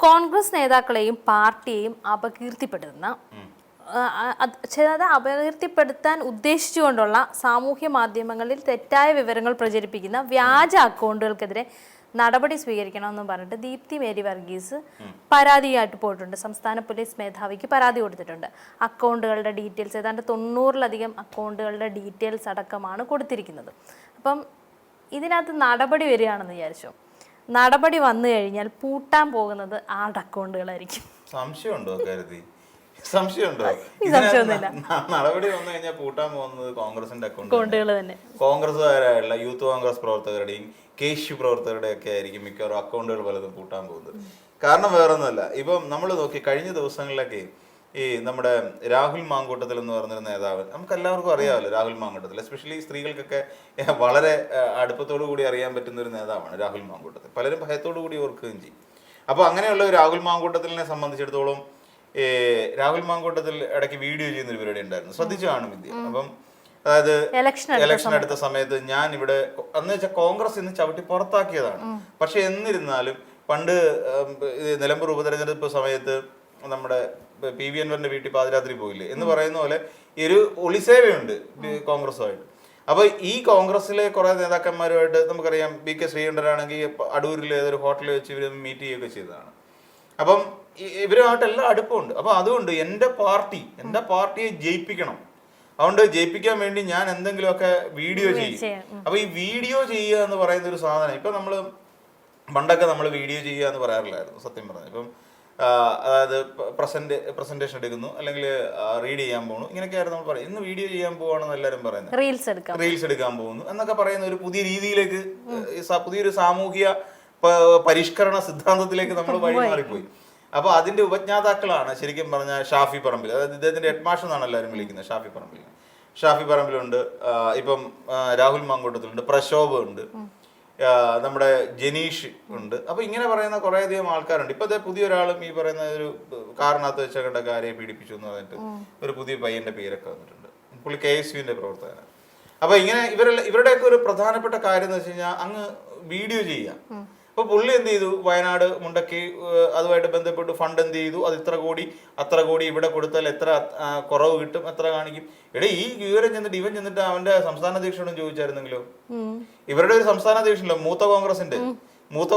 കോൺഗ്രസ് നേതാക്കളെയും പാർട്ടിയെയും അപകീർത്തിപ്പെടുത്തുന്ന അപകീർത്തിപ്പെടുത്താൻ ഉദ്ദേശിച്ചുകൊണ്ടുള്ള സാമൂഹ്യ മാധ്യമങ്ങളിൽ തെറ്റായ വിവരങ്ങൾ പ്രചരിപ്പിക്കുന്ന വ്യാജ അക്കൗണ്ടുകൾക്കെതിരെ നടപടി സ്വീകരിക്കണമെന്ന് പറഞ്ഞിട്ട് ദീപ്തി മേരി വർഗീസ് പരാതിയായിട്ട് പോയിട്ടുണ്ട്. സംസ്ഥാന പോലീസ് മേധാവിക്ക് പരാതി കൊടുത്തിട്ടുണ്ട്. അക്കൗണ്ടുകളുടെ ഡീറ്റെയിൽസ് ഏതാണ്ട് 90-ലധികം അക്കൗണ്ടുകളുടെ ഡീറ്റെയിൽസ് അടക്കമാണ് കൊടുത്തിരിക്കുന്നത്. അപ്പം ഇതിനകത്ത് നടപടി വരികയാണെന്ന് വിചാരിച്ചു. നടപടി വന്നു കഴിഞ്ഞാൽ പൂട്ടാൻ പോകുന്നത് ആരുടെ അക്കൗണ്ടുകളായിരിക്കും? സംശയമുണ്ടോ സംശയമുണ്ടോ? നടപടി വന്നു കഴിഞ്ഞാൽ പൂട്ടാൻ പോകുന്നത് കോൺഗ്രസിന്റെ അക്കൗണ്ടുകൾ തന്നെ. കോൺഗ്രസ്സുകാരായുള്ള യൂത്ത് കോൺഗ്രസ് പ്രവർത്തകരുടെയും കേശു പ്രവർത്തകരുടെ ഒക്കെ ആയിരിക്കും മിക്കവാറും അക്കൗണ്ടുകൾ പലതും പൂട്ടാൻ പോകുന്നത്. കാരണം വേറൊന്നുമല്ല, ഇപ്പം നമ്മൾ നോക്കി കഴിഞ്ഞ ദിവസങ്ങളിലൊക്കെ ഈ നമ്മുടെ രാഹുൽ മാങ്കൂട്ടത്തിൽ എന്ന് പറഞ്ഞൊരു നേതാവ്, നമുക്ക് എല്ലാവർക്കും അറിയാമല്ലോ രാഹുൽ മാങ്കൂട്ടത്തിൽ, എസ്പെഷ്യലി സ്ത്രീകൾക്കൊക്കെ വളരെ അടുപ്പത്തോടു കൂടി അറിയാൻ പറ്റുന്ന ഒരു നേതാവാണ് രാഹുൽ മാങ്കൂട്ടത്തിൽ. പലരും ഭയത്തോടു കൂടി ഓർക്കുകയും ചെയ്യും. അപ്പോൾ അങ്ങനെയുള്ള ഒരു രാഹുൽ മാങ്കൂട്ടത്തിനെ സംബന്ധിച്ചിടത്തോളം രാഹുൽ മാങ്കൂട്ടത്തിൽ ഇടയ്ക്ക് വീഡിയോ ചെയ്യുന്ന ഒരു പരിപാടി ഉണ്ടായിരുന്നു, ശ്രദ്ധിച്ചു കാണും ഇന്ത്യ. അപ്പം അതായത് ഇലക്ഷൻ എടുത്ത സമയത്ത് ഞാൻ ഇവിടെ എന്ന് വെച്ചാൽ കോൺഗ്രസ് ഇന്ന് ചവിട്ടി പുറത്താക്കിയതാണ്. പക്ഷെ എന്നിരുന്നാലും പണ്ട് നിലമ്പൂർ ഉപതെരഞ്ഞെടുപ്പ് സമയത്ത് നമ്മുടെ PV അൻവറിന്റെ വീട്ടിൽ പാതിരാത്രി പോയില്ലേ എന്ന് പറയുന്ന പോലെ ഒരു ഒളിസേവയുണ്ട് കോൺഗ്രസുമായിട്ട്. അപ്പൊ ഈ കോൺഗ്രസിലെ കുറെ നേതാക്കന്മാരുമായിട്ട് നമുക്കറിയാം, BK ശ്രീകണ്ഠനാണെങ്കിൽ അടൂരിൽ ഏതൊരു ഹോട്ടലിൽ വെച്ച് ഇവർ മീറ്റ് ചെയ്യുകയൊക്കെ ചെയ്തതാണ്. അപ്പം ഇവരുമായിട്ട് എല്ലാം അടുപ്പമുണ്ട്. അപ്പൊ അതുകൊണ്ട് എൻ്റെ പാർട്ടിയെ ജയിപ്പിക്കണം, അതുകൊണ്ട് ജയിപ്പിക്കാൻ വേണ്ടി ഞാൻ എന്തെങ്കിലുമൊക്കെ വീഡിയോ ചെയ്യും. അപ്പൊ ഈ വീഡിയോ ചെയ്യുക എന്ന് പറയുന്ന ഒരു സാധനം ഇപ്പൊ പണ്ടൊക്കെ നമ്മൾ വീഡിയോ ചെയ്യുക എന്ന് പറയാറില്ലായിരുന്നു സത്യം പറഞ്ഞു. ഇപ്പം അതായത് പ്രസന്റേഷൻ എടുക്കുന്നു, അല്ലെങ്കിൽ റീഡ് ചെയ്യാൻ പോകുന്നു, ഇങ്ങനെയൊക്കെയായിരുന്നു നമ്മൾ പറയും. ഇന്ന് വീഡിയോ ചെയ്യാൻ പോവാണെന്ന് എല്ലാവരും പറയുന്നത്, റീൽസ് എടുക്കാൻ പോകുന്നു എന്നൊക്കെ പറയുന്ന ഒരു പുതിയ രീതിയിലേക്ക്, പുതിയൊരു സാമൂഹിക പരിഷ്കരണ സിദ്ധാന്തത്തിലേക്ക് നമ്മൾ വഴിമാറിപ്പോയി. അപ്പൊ അതിന്റെ ഉപജ്ഞാതാക്കളാണ് ശരിക്കും പറഞ്ഞ ഷാഫി പറമ്പിൽ, അതായത് ഇദ്ദേഹത്തിന്റെ ഹെഡ്മാസ്റ്റർ എന്നാണ് എല്ലാവരും വിളിക്കുന്നത്. ഷാഫി പറമ്പിലുണ്ട്, ഇപ്പം രാഹുൽ മാങ്കൂട്ടത്തിലുണ്ട്, പ്രശോഭ് ഉണ്ട്, നമ്മുടെ ജനീഷ് ഉണ്ട്. അപ്പൊ ഇങ്ങനെ പറയുന്ന കുറെ അധികം ആൾക്കാരുണ്ട്. ഇപ്പൊ പുതിയൊരാളും ഈ പറയുന്ന ഒരു കാറിനകത്ത് വെച്ചൊക്കെ കാര്യയെ പീഡിപ്പിച്ചു എന്ന് പറഞ്ഞിട്ട് ഒരു പുതിയ പയ്യന്റെ പേരൊക്കെ വന്നിട്ടുണ്ട്. പുള്ളി KSUവിന്റെ പ്രവർത്തകനാണ്. അപ്പൊ ഇങ്ങനെ ഇവരുടെയൊക്കെ ഒരു പ്രധാനപ്പെട്ട കാര്യം എന്ന് വെച്ച് കഴിഞ്ഞാൽ അങ്ങ് വീഡിയോ ചെയ്യാം. അപ്പൊ പുള്ളി എന്ത് ചെയ്തു, വയനാട് മുണ്ടക്കി അതുമായിട്ട് ബന്ധപ്പെട്ട് ഫണ്ട് എന്ത് ചെയ്തു, അത് അത്ര കോടി ഇവിടെ കൊടുത്താൽ എത്ര കുറവ് കിട്ടും, എത്ര കാണിക്കും. ഈ വിവരം ഇവൻ ചെന്നിട്ട് അവന്റെ സംസ്ഥാന അധ്യക്ഷനോടും ചോദിച്ചായിരുന്നെങ്കിലോ? ഇവരുടെ ഒരു സംസ്ഥാന അധ്യക്ഷനല്ലോ, മൂത്ത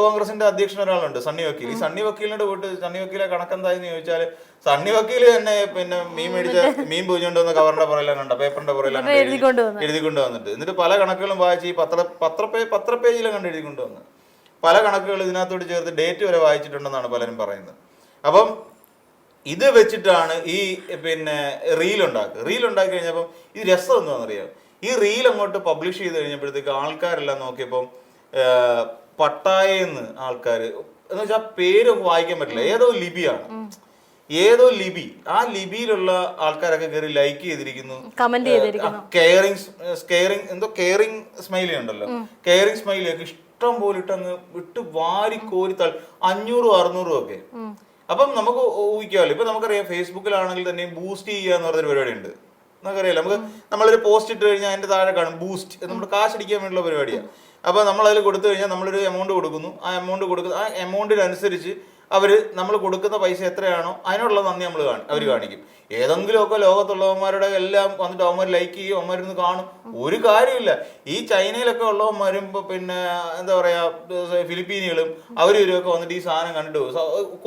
കോൺഗ്രസിന്റെ അധ്യക്ഷൻ ഒരാളുണ്ട്, സണ്ണി വക്കീൽ. ഈ സണ്ണി വക്കീലിനോട് പോയിട്ട് സണ്ണി വക്കീലെ കണക്കെന്തായെന്ന് ചോദിച്ചാൽ സണ്ണി വക്കീല് തന്നെ പിന്നെ മീൻ പൂഞ്ഞുകൊണ്ട് വന്ന കവറിന്റെ പുറയിലാണ് കണ്ട, പേപ്പറിന്റെ പുറയിലാണ് എഴുതിക്കൊണ്ട് വന്നിട്ട്, എന്നിട്ട് പല കണക്കുകളും വായിച്ച് ഈ പത്ര പേജിലും കണ്ട് എഴുതിക്കൊണ്ട് വന്ന് പല കണക്കുകൾ ഇതിനകത്തോട് ചേർത്ത് ഡേറ്റ് വരെ വായിച്ചിട്ടുണ്ടെന്നാണ് പലരും പറയുന്നത്. അപ്പം ഇത് വെച്ചിട്ടാണ് ഈ പിന്നെ റീൽ ഉണ്ടാക്കി കഴിഞ്ഞപ്പം ഈ രസം എന്താണെന്നറിയാം, ഈ റീൽ അങ്ങോട്ട് പബ്ലിഷ് ചെയ്ത് കഴിഞ്ഞപ്പോഴത്തേക്ക് ആൾക്കാരെല്ലാം നോക്കിയപ്പം പട്ടായെന്ന് ആൾക്കാർ എന്ന് വെച്ചാൽ പേര് വായിക്കാൻ പറ്റില്ല, ഏതോ ലിപി, ആ ലിപിയിലുള്ള ആൾക്കാരൊക്കെ കയറി ലൈക്ക് ചെയ്തിരിക്കുന്നു, കെയറിങ് സ്മൈലി ഉണ്ടല്ലോ, കെയറിങ് സ്മൈലിയൊക്കെ ഇഷ്ടം പോലെ ഇട്ടങ്ങ് വിട്ട് വാരി കോരിത്താൽ 500-600 ഒക്കെ. അപ്പം നമുക്ക് ഊഹിക്കാമല്ലോ, ഇപ്പൊ നമുക്കറിയാം ഫേസ്ബുക്കിലാണെങ്കിൽ തന്നെ ബൂസ്റ്റ് ചെയ്യുക എന്ന് പറഞ്ഞൊരു പരിപാടി ഉണ്ട്, നമുക്കറിയാലോ. നമ്മളൊരു പോസ്റ്റ് ഇട്ട് കഴിഞ്ഞാൽ അതിന്റെ താഴെ കാണും ബൂസ്റ്റ്, നമ്മൾ കാശ് അടിക്കാൻ വേണ്ടിയുള്ള പരിപാടിയാണ്. അപ്പൊ നമ്മൾ അതിൽ കൊടുത്തു കഴിഞ്ഞാൽ നമ്മളൊരു എമൗണ്ട് കൊടുക്കുന്നു, ആ എമൗണ്ടിനനുസരിച്ച് നമ്മൾ കൊടുക്കുന്ന പൈസ എത്രയാണോ അതിനുള്ള നന്ദി അവർ കാണിക്കും. ഏതെങ്കിലുമൊക്കെ ലോകത്തുള്ളവന്മാരുടെ എല്ലാം വന്നിട്ട് അവന്മാർ ലൈക്ക് ചെയ്യും, അവന്മാരിന്ന് കാണും. ഒരു കാര്യമില്ല, ഈ ചൈനയിലൊക്കെ ഉള്ളവന്മാരും പിന്നെ എന്താ പറയാ ഫിലിപ്പീനുകളും അവരൊക്കെ വന്നിട്ട് ഈ സാധനം കണ്ടിട്ട്,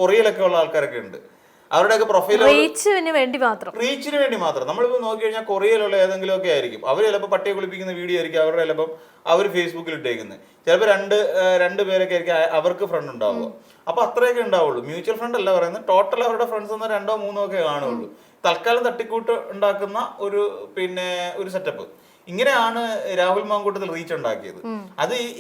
കൊറിയയിലൊക്കെ ഉള്ള ആൾക്കാരൊക്കെ ഉണ്ട്, അവരുടെയൊക്കെ പ്രൊഫൈൽ റീച്ചിന് വേണ്ടി മാത്രം. നമ്മളിപ്പോൾ നോക്കി കഴിഞ്ഞാൽ കൊറിയയിലുള്ള ഏതെങ്കിലും ഒക്കെ ആയിരിക്കും, അവർ ചിലപ്പോൾ പട്ടിയെ കുളിപ്പിക്കുന്ന വീഡിയോ ആയിരിക്കും അവരുടെ ചിലപ്പം അവർ ഫേസ്ബുക്കിൽ ഇട്ടേക്കുന്നത്. ചിലപ്പോൾ രണ്ട് പേരൊക്കെ ആയിരിക്കും അവർക്ക് ഫ്രണ്ട് ഉണ്ടാവുക. അപ്പൊ അത്രയൊക്കെ ഉണ്ടാവുള്ളൂ. മ്യൂച്വൽ ഫണ്ട് അല്ല പറയുന്നത്, ടോട്ടൽ അവരുടെ ഫ്രണ്ട്സ് 2-3 ഒക്കെ കാണുള്ളൂ. തൽക്കാലം തട്ടിക്കൂട്ട് ഉണ്ടാക്കുന്ന ഒരു സെറ്റപ്പ്. ഇങ്ങനെയാണ് രാഹുൽ മാങ്കൂട്ടത്തിൽ റീച്ച് ഉണ്ടാക്കിയത്.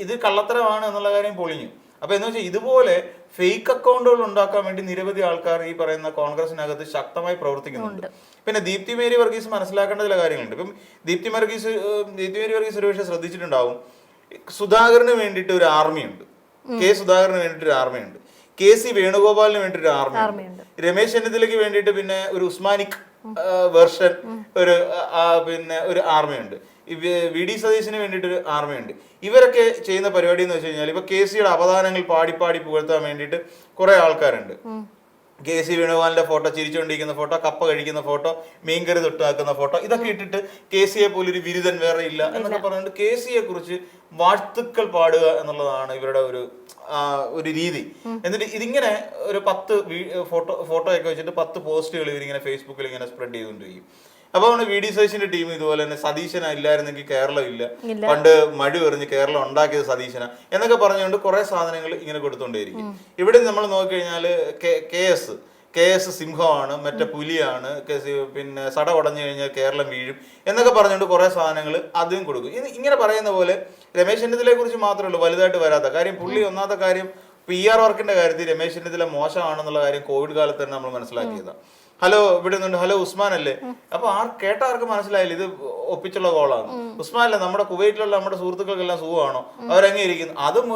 ഇത് കള്ളത്തരമാണ് എന്നുള്ള കാര്യം പൊളിഞ്ഞു. അപ്പൊ എന്ന് വെച്ചാൽ ഇതുപോലെ ഫേക്ക് അക്കൗണ്ടുകൾ ഉണ്ടാക്കാൻ വേണ്ടി നിരവധി ആൾക്കാർ ഈ പറയുന്ന കോൺഗ്രസിനകത്ത് ശക്തമായി പ്രവർത്തിക്കുന്നുണ്ട്. പിന്നെ ദീപ്തി മേരി വർഗീസ് മനസ്സിലാക്കേണ്ട ചില കാര്യങ്ങളുണ്ട്. ഇപ്പം ദീപ്തി മേരി വർഗീസ് ഒരുപക്ഷെ ശ്രദ്ധിച്ചിട്ടുണ്ടാവും, സുധാകരന് വേണ്ടിയിട്ട് ഒരു ആർമിയുണ്ട്, സുധാകരന് വേണ്ടിയിട്ട് ഒരു ആർമിയുണ്ട്, KC വേണുഗോപാലിന് വേണ്ടിയിട്ട് ഒരു ആർമിയുണ്ട്, രമേശ് ചെന്നിത്തലയ്ക്ക് വേണ്ടിയിട്ട് പിന്നെ ഒരു ഉസ്മാനിക് വേർഷൻ ഒരു ആർമിയുണ്ട്. വി ഡി സതീശന് വേണ്ടിയിട്ടൊരു ആർമയുണ്ട്. ഇവരൊക്കെ ചെയ്യുന്ന പരിപാടി എന്ന് വെച്ച് കഴിഞ്ഞാൽ ഇപ്പൊ KCയുടെ അവദാനങ്ങൾ പാടി പുകഴ്ത്താൻ വേണ്ടിയിട്ട് കുറെ ആൾക്കാരുണ്ട്. KC വേണുഗോപാലിന്റെ ഫോട്ടോ, ചിരിച്ചുകൊണ്ടിരിക്കുന്ന ഫോട്ടോ, കപ്പ കഴിക്കുന്ന ഫോട്ടോ, മീൻകറി തൊട്ടാക്കുന്ന ഫോട്ടോ, ഇതൊക്കെ ഇട്ടിട്ട് KCയെ പോലൊരു ബിരുദൻ വേറെ ഇല്ല എന്നൊക്കെ പറഞ്ഞിട്ട് KCയെ കുറിച്ച് വാഴ്ത്തുക്കൾ പാടുക എന്നുള്ളതാണ് ഇവരുടെ ഒരു രീതി. എന്നിട്ട് ഇതിങ്ങനെ ഒരു 10 ഫോട്ടോ ഒക്കെ വെച്ചിട്ട് 10 പോസ്റ്റുകൾ ഇവരിങ്ങനെ ഫേസ്ബുക്കിൽ ഇങ്ങനെ സ്പ്രെഡ് ചെയ്തുകൊണ്ടിരിക്കും. അപ്പൊ വി ഡി സതീശന്റെ ടീം ഇതുപോലെ തന്നെ സതീശന ഇല്ലായിരുന്നെങ്കിൽ കേരളം ഇല്ല, പണ്ട് മഴ എറിഞ്ഞ് കേരളം ഉണ്ടാക്കിയത് സതീശന എന്നൊക്കെ പറഞ്ഞുകൊണ്ട് കുറെ സാധനങ്ങൾ ഇങ്ങനെ കൊടുത്തോണ്ടേയിരിക്കും. ഇവിടെ നമ്മൾ നോക്കിക്കഴിഞ്ഞാല് KS സിംഹമാണ്, മറ്റേ പുലിയാണ്, പിന്നെ സട ഉടഞ്ഞു കഴിഞ്ഞാൽ കേരളം വീഴും എന്നൊക്കെ പറഞ്ഞുകൊണ്ട് കുറെ സാധനങ്ങൾ അതും കൊടുക്കും. ഇങ്ങനെ പറയുന്ന പോലെ രമേശ് ചെന്നിത്തലയെ കുറിച്ച് മാത്രമേ ഉള്ളൂ വലുതായിട്ട് വരാത്ത കാര്യം. പുള്ളി ഒന്നാമത്തെ കാര്യം PR വർക്കിന്റെ കാര്യത്തിൽ രമേശ് ചെന്നിത്തല മോശമാണെന്നുള്ള കാര്യം കോവിഡ് കാലത്ത് തന്നെ നമ്മൾ മനസ്സിലാക്കിയതാണ്. ഹലോ ഇവിടെ നിന്നുണ്ട്, ഹലോ ഉസ്മാൻ അല്ലേ? അപ്പൊ ആർക്കും മനസ്സിലായില്ല ഇത് ഒപ്പിച്ചുള്ള കോളാണ്. ഉസ്മാൻ അല്ലേ, നമ്മുടെ കുവൈറ്റിലുള്ള നമ്മുടെ സുഹൃത്തുക്കൾക്കെല്ലാം സുഖമാണോ, അവരെങ്ങനെ ഇരിക്കുന്നു? അതും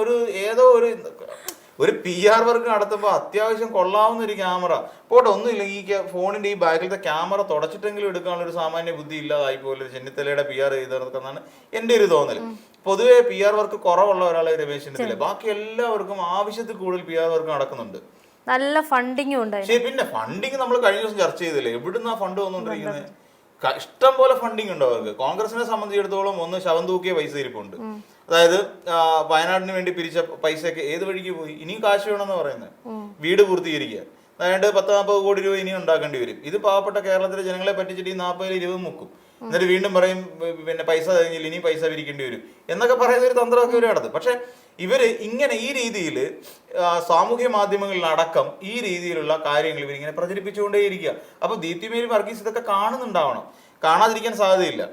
ഒരു PR വർക്ക് നടത്തുമ്പോൾ അത്യാവശ്യം കൊള്ളാവുന്ന ഒരു ക്യാമറ പോട്ടെ, ഒന്നുമില്ല ഈ ഫോണിന്റെ ഈ ബാക്കിലത്തെ ക്യാമറ തുടച്ചിട്ടെങ്കിലും എടുക്കാനുള്ള ഒരു സാമാന്യ ബുദ്ധി ഇല്ലാതായി പോലെ ചെന്നിത്തലയുടെ PR ചെയ്തെടുക്കുന്നതാണ് എന്റെ ഒരു തോന്നൽ. പൊതുവെ PR വർക്ക് കുറവുള്ള ഒരാളെ രമേശ് ചെന്നിത്തല, ബാക്കി എല്ലാവർക്കും ആവശ്യത്തിൽ കൂടുതൽ PR വർക്ക് നടക്കുന്നുണ്ട്. നല്ല ഫണ്ടിങ്ങും ഉണ്ട്. പിന്നെ ഫണ്ടിങ് നമ്മൾ കഴിഞ്ഞ ദിവസം ചർച്ച ചെയ്തില്ലേ, എവിടുന്നാ ഫണ്ട് വന്നുകൊണ്ടിരിക്കുന്നത്? ഇഷ്ടം പോലെ ഫണ്ടിങ് ഉണ്ട് അവർക്ക്. കോൺഗ്രസിനെ സംബന്ധിച്ചിടത്തോളം ഒന്ന് ശവം തൂക്കിയ പൈസ ഇരിപ്പുണ്ട്. അതായത് വയനാടിന് വേണ്ടി പിരിച്ച പൈസയൊക്കെ ഏത് വഴിക്ക് പോയി? ഇനിയും കാശ് വേണമെന്ന് പറയുന്നത്. വീട് പൂർത്തീകരിക്കുക, അതായത് 10-40 കോടി രൂപ ഇനിയും ഉണ്ടാക്കേണ്ടി വരും. ഇത് പാവപ്പെട്ട കേരളത്തിലെ ജനങ്ങളെ പറ്റിച്ചിട്ട് ഈ 40-20 മുക്കും, എന്നിട്ട് വീണ്ടും പറയും പിന്നെ പൈസ കഴിഞ്ഞില്ല ഇനി പൈസ പിരിക്കേണ്ടി വരും എന്നൊക്കെ പറയുന്ന ഒരു തന്ത്രമൊക്കെ ഇവർ നടത്തും. പക്ഷെ ഇവര് ഇങ്ങനെ ഈ രീതിയിൽ സാമൂഹ്യ മാധ്യമങ്ങളിലടക്കം ഈ രീതിയിലുള്ള കാര്യങ്ങൾ ഇവരിങ്ങനെ പ്രചരിപ്പിച്ചുകൊണ്ടേയിരിക്കുക. അപ്പൊ ദീപ്തി മേരി വർഗീസ് ഇതൊക്കെ കാണുന്നുണ്ടാവണം, കാണാതിരിക്കാൻ സാധ്യതയില്ല.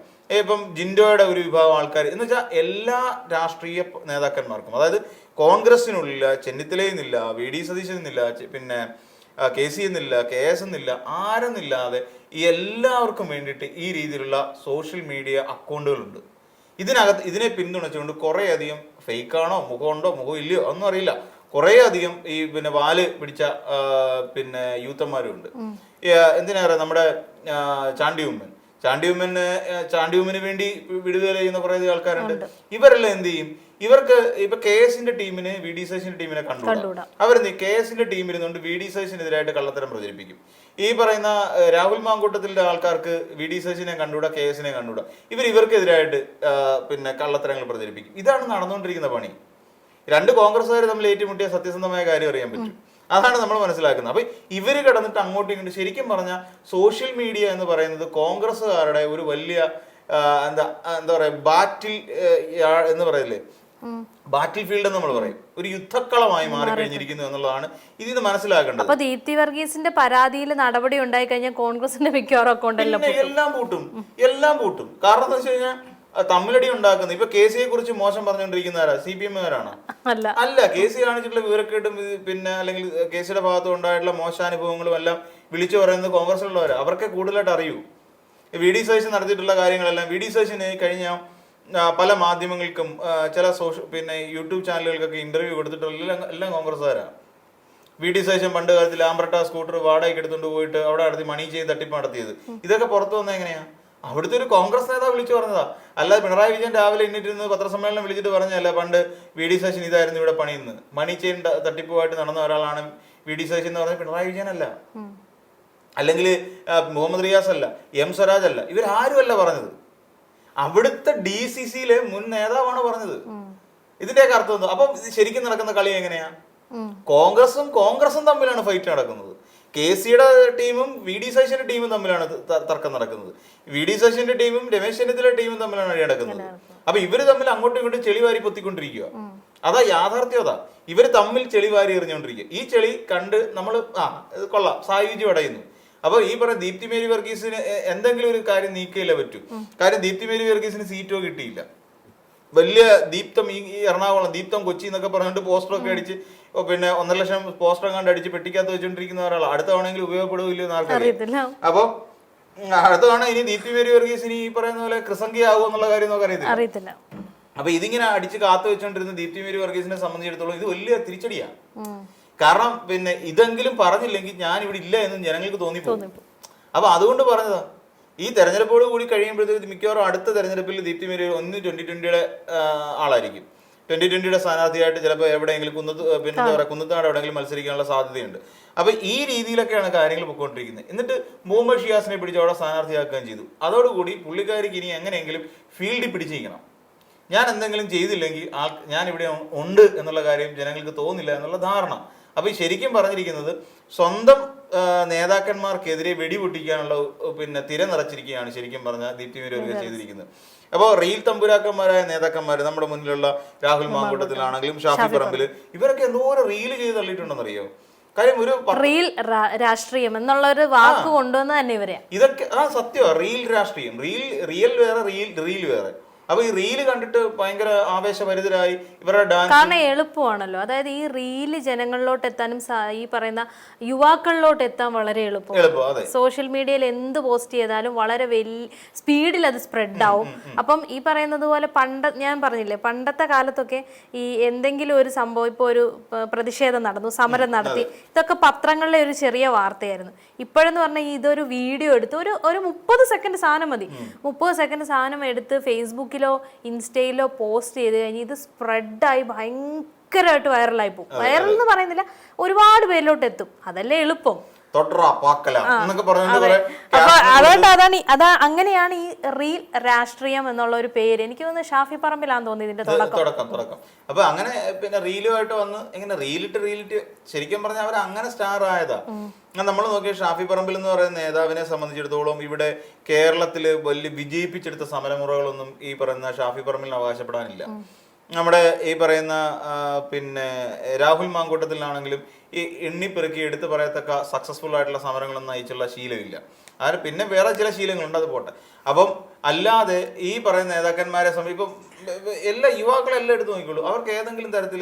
ഇപ്പം ജിൻഡോയുടെ ഒരു വിഭാഗം ആൾക്കാർ എന്ന് വെച്ചാൽ എല്ലാ രാഷ്ട്രീയ നേതാക്കന്മാർക്കും, അതായത് കോൺഗ്രസിനുള്ളില്ല, ചെന്നിത്തലയെന്നില്ല, വി ഡി സതീശനെന്നില്ല, പിന്നെ KC എന്നില്ല, KS എന്നില്ല, ആരെന്നില്ലാതെ ഈ എല്ലാവർക്കും വേണ്ടിയിട്ട് ഈ രീതിയിലുള്ള സോഷ്യൽ മീഡിയ അക്കൗണ്ടുകളുണ്ട്. ഇതിനെ പിന്തുണച്ചുകൊണ്ട് കുറേ അധികം ഫേക്കാണോ, മുഖമുണ്ടോ മുഖം ഇല്ലയോ ഒന്നും അറിയില്ല, കുറേ അധികം ഈ പിന്നെ വാല് പിടിച്ച പിന്നെ യൂത്തന്മാരുണ്ട്. എന്തിനാ പറയാ, നമ്മുടെ ചാണ്ടിയുമ്മന് വേണ്ടി വിടുതല ചെയ്യുന്ന കുറേ ആൾക്കാരുണ്ട്. ഇവരെല്ലാം എന്ത് ചെയ്യും? ഇവർക്ക് ഇപ്പൊ KSന്റെ ടീമിന് വി ഡി സതീശന്റെ ടീമിനെ കണ്ടുകൂടാ. അവരെന്ത് KSന്റെ ടീമിരുന്നുകൊണ്ട് വി ഡി സതീശനെതിരായിട്ട് കള്ളത്തരം പ്രചരിപ്പിക്കും. ഈ പറയുന്ന രാഹുൽ മാങ്കൂട്ടത്തിന്റെ ആൾക്കാർക്ക് വി ഡി സതീശനെ കണ്ടുകൂടാ, KSനെ കണ്ടുകൂടാ. ഇവർക്കെതിരായിട്ട് പിന്നെ കള്ളത്തരങ്ങൾ പ്രചരിപ്പിക്കും. ഇതാണ് നടന്നുകൊണ്ടിരിക്കുന്ന പണി. രണ്ട് കോൺഗ്രസ്സുകാർ തമ്മിൽ ഏറ്റുമുട്ടിയ സത്യസന്ധമായ കാര്യം അറിയാൻ പറ്റും. അതാണ് നമ്മൾ മനസ്സിലാക്കുന്നത്. അപ്പൊ ഇവര് കിടന്നിട്ട് അങ്ങോട്ടും ഇങ്ങോട്ടും, ശരിക്കും പറഞ്ഞാൽ സോഷ്യൽ മീഡിയ എന്ന് പറയുന്നത് കോൺഗ്രസ്സുകാരുടെ ഒരു വലിയ എന്താ പറയാ ബാറ്റിൽ എന്ന് പറയില്ലേ, ബാറ്റിൽ ഫീൽഡ് എന്ന് നമ്മൾ പറയും, ഒരു യുദ്ധക്കളമായി മാറിക്കഴിഞ്ഞിരിക്കുന്നു എന്നുള്ളതാണ് ഇതിന് മനസ്സിലാക്കേണ്ടത്. അപ്പൊ ദീപ്തി വർഗീസിന്റെ പരാതിയിൽ നടപടി ഉണ്ടായി കഴിഞ്ഞാൽ കോൺഗ്രസിന്റെ മിക്കവാറും അക്കൗണ്ടല്ലോ എല്ലാം പൂട്ടും. കാരണം എന്താ വെച്ച് കഴിഞ്ഞാൽ തമ്മിലടി ഉണ്ടാക്കുന്നത്. ഇപ്പൊ KCയെ കുറിച്ച് മോശം പറഞ്ഞുകൊണ്ടിരിക്കുന്നവരാ CPM-കാരാണ്? അല്ല, KC കാണിച്ചിട്ടുള്ള വിവരക്കേട്ടും പിന്നെ അല്ലെങ്കിൽ KCയുടെ ഭാഗത്ത് ഉണ്ടായിട്ടുള്ള മോശാനുഭവങ്ങളും എല്ലാം വിളിച്ചു പറയുന്നത് കോൺഗ്രസിലുള്ളവരാ. അവർക്ക് കൂടുതലായിട്ട് അറിയൂ. വി ഡി സതീശൻ നടത്തിയിട്ടുള്ള കാര്യങ്ങളെല്ലാം. വി ഡി സതീശന് കഴിഞ്ഞ പല മാധ്യമങ്ങൾക്കും ചില പിന്നെ യൂട്യൂബ് ചാനലുകൾക്കൊക്കെ ഇന്റർവ്യൂ കൊടുത്തിട്ടുള്ള എല്ലാം കോൺഗ്രസ്സുകാരാണ്. വി ഡി സതീശൻ പണ്ട് കാലത്തിൽ ലാംബ്രട്ട സ്കൂട്ടർ വാടകയ്ക്ക് എടുത്തുകൊണ്ട് പോയിട്ട് അവിടെ നടത്തി മണി ചെയ്ത് തട്ടിപ്പ് നടത്തിയത്. ഇതൊക്കെ പുറത്തു വന്നത് എങ്ങനെയാ? അവിടുത്തെ ഒരു കോൺഗ്രസ് നേതാവ് വിളിച്ചു പറഞ്ഞതാ. അല്ലാതെ പിണറായി വിജയൻ രാവിലെ എണ്ണിട്ടിരുന്ന് പത്രസമ്മേളനം വിളിച്ചിട്ട് പറഞ്ഞല്ല പണ്ട് വി ഡി സതീശൻ ഇതായിരുന്നു ഇവിടെ പണിയുന്നു, മണി ചെയിൻ തട്ടിപ്പുമായിട്ട് നടന്ന ഒരാളാണ് വി ഡി സതീശൻ എന്ന് പറഞ്ഞ പിണറായി വിജയൻ അല്ല, അല്ലെങ്കിൽ മുഹമ്മദ് റിയാസ് അല്ല, M സ്വരാജ് അല്ല, ഇവരാരും അല്ല പറഞ്ഞത്. അവിടുത്തെ DCCയിലെ മുൻ നേതാവാണ് പറഞ്ഞത്. ഇതിന്റെയൊക്കെ അർത്ഥം എന്തോ? അപ്പം ശരിക്കും നടക്കുന്ന കളി എങ്ങനെയാ? കോൺഗ്രസും തമ്മിലാണ് ഫൈറ്റ് നടക്കുന്നത്. KCയുടെ ടീമും വി ഡി സതീശന്റെ ടീമും തമ്മിലാണ് തർക്കം നടക്കുന്നത്. വി ഡി സതീശന്റെ ടീമും രമേശ് ചെന്നിത്തല ടീമും തമ്മിലാണ് അടി നടക്കുന്നത്. അപ്പൊ ഇവര് തമ്മിൽ അങ്ങോട്ടും ഇങ്ങോട്ടും ചെളിവാരി പൊത്തിക്കൊണ്ടിരിക്കുക. അതാ യാഥാർത്ഥ്യത. ഇവര് തമ്മിൽ ചെളിവാരി എറിഞ്ഞുകൊണ്ടിരിക്കുക. ഈ ചെളി കണ്ട് നമ്മൾ ഇത് കൊള്ളാം, സായുജ്യം അടയുന്നു. അപ്പൊ ഈ പറഞ്ഞ ദീപ്തി മേരി വർഗീസിന് എന്തെങ്കിലും ഒരു കാര്യം നീക്കിയല്ലേ പറ്റൂ. കാര്യം ദീപ്തി മേരി വർഗീസിന് സീറ്റോ കിട്ടിയില്ല. വലിയ ദീപ്തം ഈ എറണാകുളം ദീപ്തം കൊച്ചി എന്നൊക്കെ പറഞ്ഞിട്ട് പോസ്റ്ററൊക്കെ അടിച്ച് പിന്നെ 1.5 ലക്ഷം പോസ്റ്റർ കണ്ട് അടിച്ച് പെട്ടിക്കകത്ത് വെച്ചോണ്ടിരിക്കുന്ന ഒരാളാണ്. അടുത്ത തവണയെങ്കിൽ ഉപയോഗപ്പെടുകയില്ല എന്ന് ആൾക്കറിയില്ല. അപ്പൊ അടുത്ത തവണ ഇനി ദീപ്തി മേരി വർഗീസിന് ഈ പറയുന്ന പോലെ കൃസംഗിയാകും എന്നുള്ള കാര്യം നമുക്ക് അറിയത്തില്ല. അപ്പൊ ഇതിങ്ങനെ അടിച്ച് കാത്തു വെച്ചോണ്ടിരുന്ന ദീപ്തി മേരി വർഗീസിനെ സംബന്ധിച്ചിടത്തോളം ഇത് വലിയ തിരിച്ചടിയാ. കാരണം പിന്നെ ഇതെങ്കിലും പറഞ്ഞില്ലെങ്കിൽ ഞാൻ ഇവിടെ ഇല്ല എന്ന് ജനങ്ങൾക്ക് തോന്നിപ്പോകും. അപ്പൊ അതുകൊണ്ട് പറഞ്ഞതാ. ഈ തെരഞ്ഞെടുപ്പോട് കൂടി കഴിയുമ്പോഴത്തേക്ക് മിക്കവാറും അടുത്ത തെരഞ്ഞെടുപ്പിൽ ദീപ്തി മേരി ഒന്ന് 2020 ആളായിരിക്കും. 2020 സ്ഥാനാർത്ഥിയായിട്ട് ചിലപ്പോൾ എവിടെയെങ്കിലും പിന്നെ എന്താ പറയുക കുന്നത്താട് എവിടെയെങ്കിലും മത്സരിക്കാനുള്ള സാധ്യതയുണ്ട്. അപ്പൊ ഈ രീതിയിലൊക്കെയാണ് കാര്യങ്ങൾ പൊയ്ക്കൊണ്ടിരിക്കുന്നത്. എന്നിട്ട് മുഹമ്മദ് ഷിയാസിനെ പിടിച്ച് അവിടെ സ്ഥാനാർത്ഥിയാക്കുകയും ചെയ്തു. അതോടുകൂടി പുള്ളിക്കാരിക്ക് ഇനി എങ്ങനെയെങ്കിലും ഫീൽഡിൽ പിടിച്ചിരിക്കണം. ഞാൻ എന്തെങ്കിലും ചെയ്തില്ലെങ്കിൽ ഞാൻ ഇവിടെ ഉണ്ട് എന്നുള്ള കാര്യം ജനങ്ങൾക്ക് തോന്നില്ല എന്നുള്ള ധാരണ. അപ്പൊ ശരിക്കും പറഞ്ഞിരിക്കുന്നത് സ്വന്തം നേതാക്കന്മാർക്കെതിരെ വെടിപൊട്ടിക്കാനുള്ള പിന്നെ തിര നിറച്ചിരിക്കുകയാണ് ശരിക്കും പറഞ്ഞാൽ ദീപ്തി മേരി വർഗീസ് ചെയ്തിരിക്കുന്നത്. അപ്പോൾ റീൽ തമ്പുരാക്കന്മാരായ നേതാക്കന്മാർ നമ്മുടെ മുന്നിലുള്ള രാഹുൽ മാങ്കൂട്ടത്തിലാണെങ്കിലും ഷാഫി പറമ്പിൽ ഇവരൊക്കെ എന്തോരം റീല് ചെയ്ത് തള്ളിയിട്ടുണ്ടെന്നറിയോ? കാര്യം ഒരു റീൽ രാഷ്ട്രീയം എന്നുള്ള ഒരു വാക്ക് കൊണ്ടുവന്ന് തന്നെ ഇവരെ ഇതൊക്കെ സത്യമാണ്. റീൽ രാഷ്ട്രീയം, റിയൽ വേറെ, റീൽ വേറെ. അപ്പൊ ഈ റീല് കണ്ടിട്ട് ഭയങ്കര ആവേശഭരിതരായി ഇവരുടെ ഡാൻസ്. കാരണം എളുപ്പമാണല്ലോ, അതായത് ഈ റീല് ജനങ്ങളിലോട്ട് എത്താനും ഈ പറയുന്ന യുവാക്കളിലോട്ട് എത്താൻ വളരെ എളുപ്പം. സോഷ്യൽ മീഡിയയിൽ എന്ത് പോസ്റ്റ് ചെയ്താലും വളരെ വലിയ സ്പീഡിൽ അത് സ്പ്രെഡ് ആവും. അപ്പം ഈ പറയുന്നത് പോലെ ഞാൻ പറഞ്ഞില്ലേ പണ്ടത്തെ കാലത്തൊക്കെ ഈ എന്തെങ്കിലും ഒരു സംഭവം, ഇപ്പോൾ ഒരു പ്രതിഷേധം നടന്നു, സമരം നടത്തി, ഇതൊക്കെ പത്രങ്ങളിലെ ഒരു ചെറിയ വാർത്തയായിരുന്നു. ഇപ്പോഴെന്ന് പറഞ്ഞാൽ ഇതൊരു വീഡിയോ എടുത്ത് ഒരു 30 സെക്കൻഡ് സാധനം മതി, 30 സെക്കൻഡ് സാധനം എടുത്ത് ഫേസ്ബുക്കിലോ ഇൻസ്റ്റയിലോ പോസ്റ്റ് ചെയ്ത് കഴിഞ്ഞ് ഇത് സ്പ്രെഡായി ഭയങ്കരമായിട്ട് വൈറലായി പോകും. വൈറൽ എന്ന് പറയുന്നില്ല, ഒരുപാട് പേരിലോട്ട് എത്തും. അതല്ലേ എളുപ്പം. അങ്ങനെയാണ് ഈ റീൽ രാഷ്ട്രീയം എന്നുള്ള ഒരു പേര്. എനിക്ക് തോന്നുന്നു ഷാഫി പറമ്പിലാന്ന് തോന്നി ഇതിന്റെ തുടക്കം. അപ്പൊ അങ്ങനെ പിന്നെ റീലുമായിട്ട് വന്ന് ഇങ്ങനെ റീലിട്ട് ശരിക്കും പറഞ്ഞാൽ അവർ അങ്ങനെ സ്റ്റാർ ആയതാ. നമ്മൾ നോക്കിയ ഷാഫി പറമ്പിൽ എന്ന് പറയുന്ന നേതാവിനെ സംബന്ധിച്ചിടത്തോളം ഇവിടെ കേരളത്തില് വലിയ വിജയിപ്പിച്ചെടുത്ത സമരമുറകളൊന്നും ഈ പറയുന്ന ഷാഫി പറമ്പിലിന് അവകാശപ്പെടാനില്ല. നമ്മുടെ ഈ പറയുന്ന പിന്നെ രാഹുൽ മാങ്കൂട്ടത്തിലാണെങ്കിലും ഈ എണ്ണിപ്പെറുക്കി എടുത്ത് പറയത്തക്ക സക്സസ്ഫുൾ ആയിട്ടുള്ള സമരങ്ങളൊന്നും നയിച്ചുള്ള ശീലമില്ല. അതിന് പിന്നെ വേറെ ചില ശീലങ്ങളുണ്ട്, അത് പോട്ടെ. അപ്പം അല്ലാതെ ഈ പറയുന്ന നേതാക്കന്മാരെ ഇപ്പം എല്ലാ യുവാക്കളെല്ലാം എടുത്ത് നോക്കിക്കോളൂ. അവർക്ക് ഏതെങ്കിലും തരത്തിൽ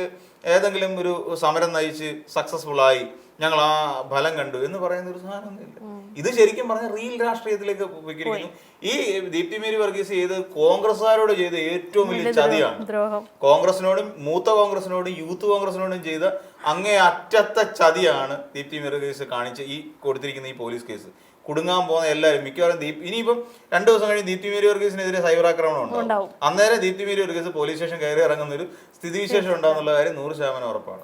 ഏതെങ്കിലും ഒരു സമരം നയിച്ച് സക്സസ്ഫുൾ ആയി ഞങ്ങൾ ആ ഫലം കണ്ടു എന്ന് പറയുന്ന ഒരു സാധനമൊന്നുമില്ല. ഇത് ശരിക്കും പറഞ്ഞ റീൽ രാഷ്ട്രീയത്തിലേക്ക് പോയിരിക്കുന്നു. ഈ ദീപ്തി മേരി വർഗീസ് ചെയ്ത് കോൺഗ്രസ്സുകാരോട് ചെയ്ത ഏറ്റവും വലിയ ചതിയാണ്. കോൺഗ്രസിനോടും മൂത്ത കോൺഗ്രസിനോടും യൂത്ത് കോൺഗ്രസിനോടും ചെയ്ത അങ്ങേ അറ്റത്തെ ചതിയാണ് ദീപ്തി മേരി വർഗീസ് കാണിച്ച് ഈ കൊടുത്തിരിക്കുന്ന ഈ പോലീസ് കേസ്. കുടുങ്ങാൻ പോകുന്ന എല്ലാവരും മിക്കവാറും ഇനിയിപ്പം 2 ദിവസം കഴിഞ്ഞ് ദീപ്തി മേരി വർഗീസിനെതിരെ സൈബർ ആക്രമണം ഉണ്ടാവും. അന്നേരം Deepthi Mary Varghese police station കയറി ഇറങ്ങുന്ന ഒരു സ്ഥിതിവിശേഷം ഉണ്ടാകുന്നുള്ള കാര്യം 100% ഉറപ്പാണ്.